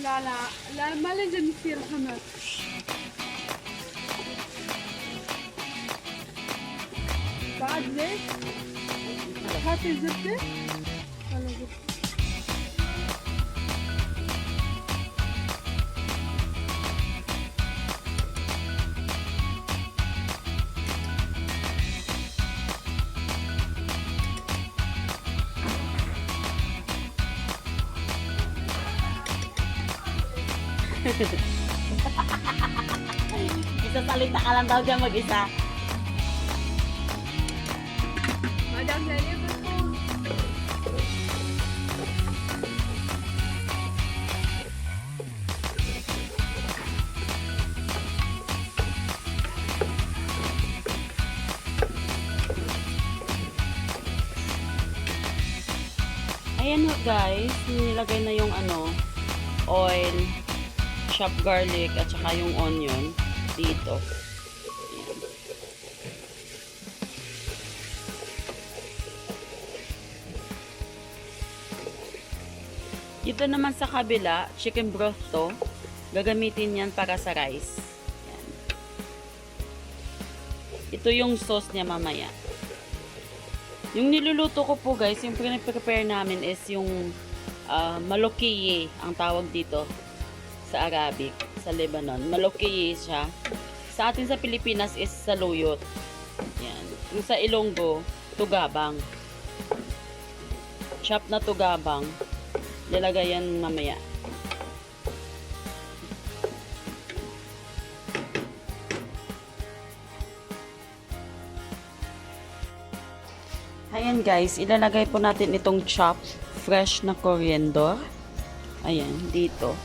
لا لا لا ما لازم يصير خمر. بعد ليش؟ هاتي الزبدة. ولا زبدة. Isasalita ka lang daw dyan mag-isa. Madam Lali ko. Ayan ho guys, nilagay na yung oil, chopped garlic at saka yung onion dito. Ayan. Dito naman sa kabila, chicken broth to. Gagamitin yan para sa rice. Ayan. Ito yung sauce niya mamaya. Yung niluluto ko po guys, yung prepare namin is yung malokiye ang tawag dito sa Arabic, sa Lebanon. Malokiye siya. Sa atin sa Pilipinas is saluyot. Yan. Yung sa Ilonggo, tugabang. Chop na tugabang. Lalagay yan mamaya. Ayan guys, ilalagay po natin itong chopped fresh na coriander. Ayan, dito.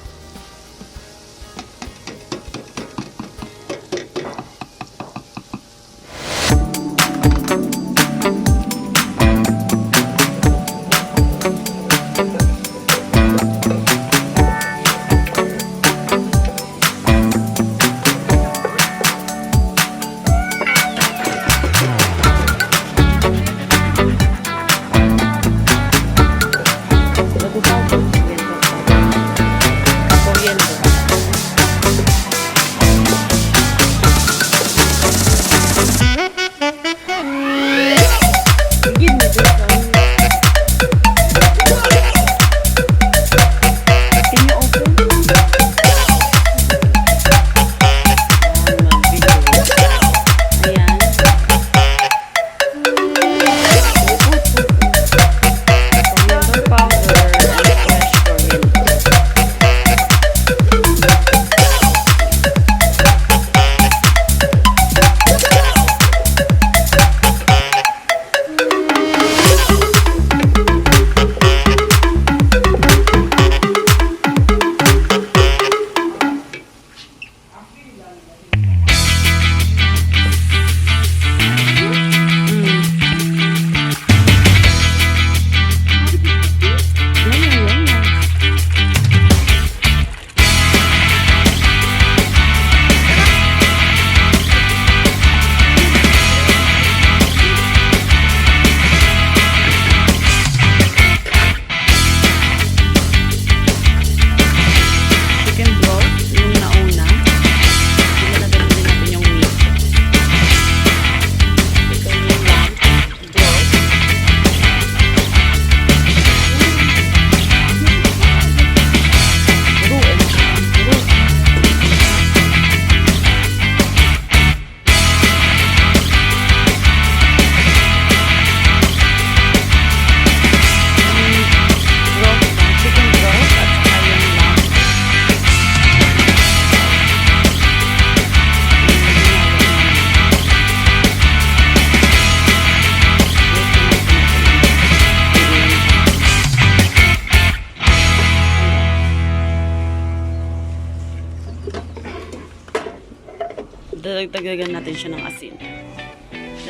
Dagdagan natin siya ng asin.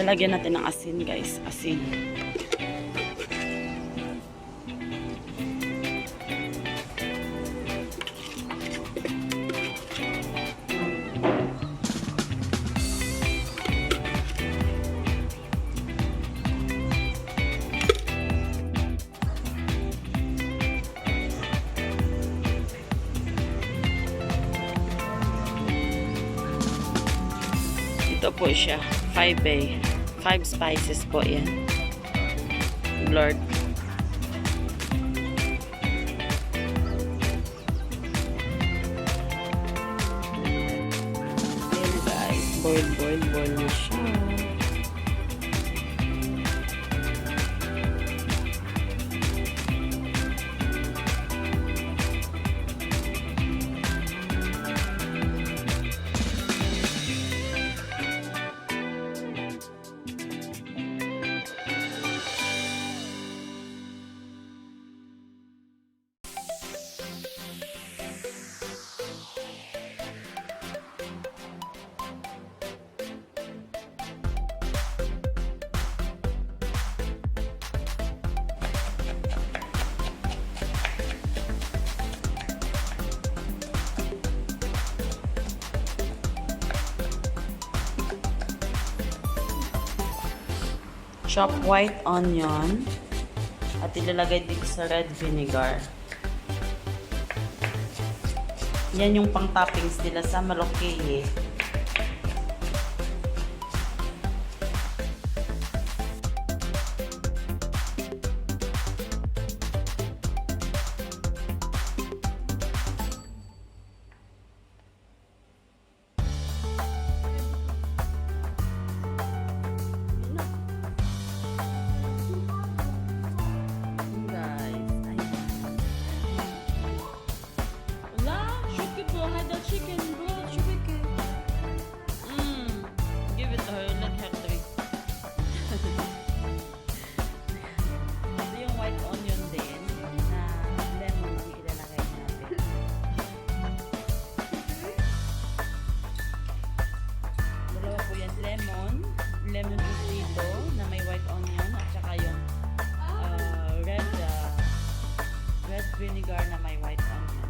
Lalagyan natin ng asin guys. Asin. Ito po siya. 5 spices po yan. Lord. Ayan guys. Boil na siya. Chop white onion at ilalagay dito sa red vinegar. Yan yung pang toppings nila sa Maloqueye. Give it to her. Let her drink. Ito yung white onion din na lemon ang ilalagay natin. Dalawa po yan. Lemon juice dito na may white onion at saka yung red vinegar na may white onion.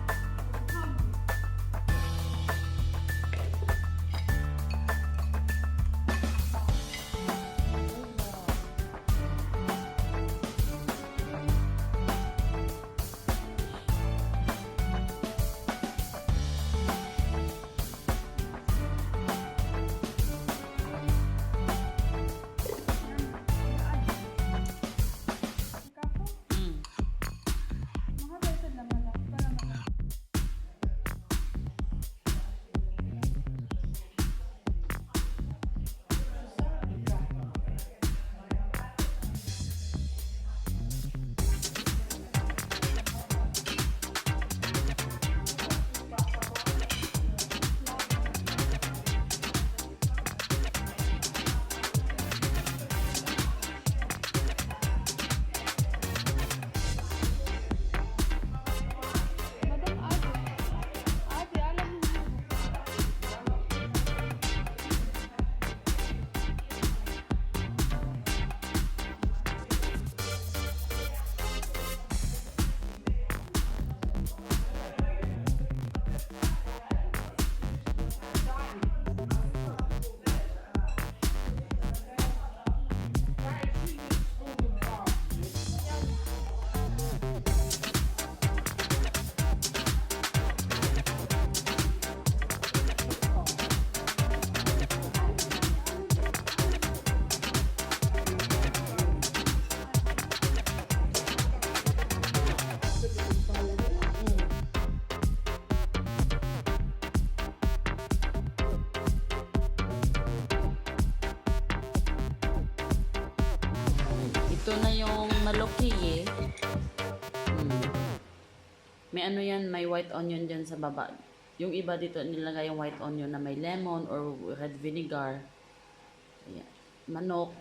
Ito na yung Maloqueye. May ano yan, may white onion dyan sa baba. Yung iba dito nilagay yung white onion na may lemon or red vinegar. Ayan. Manok.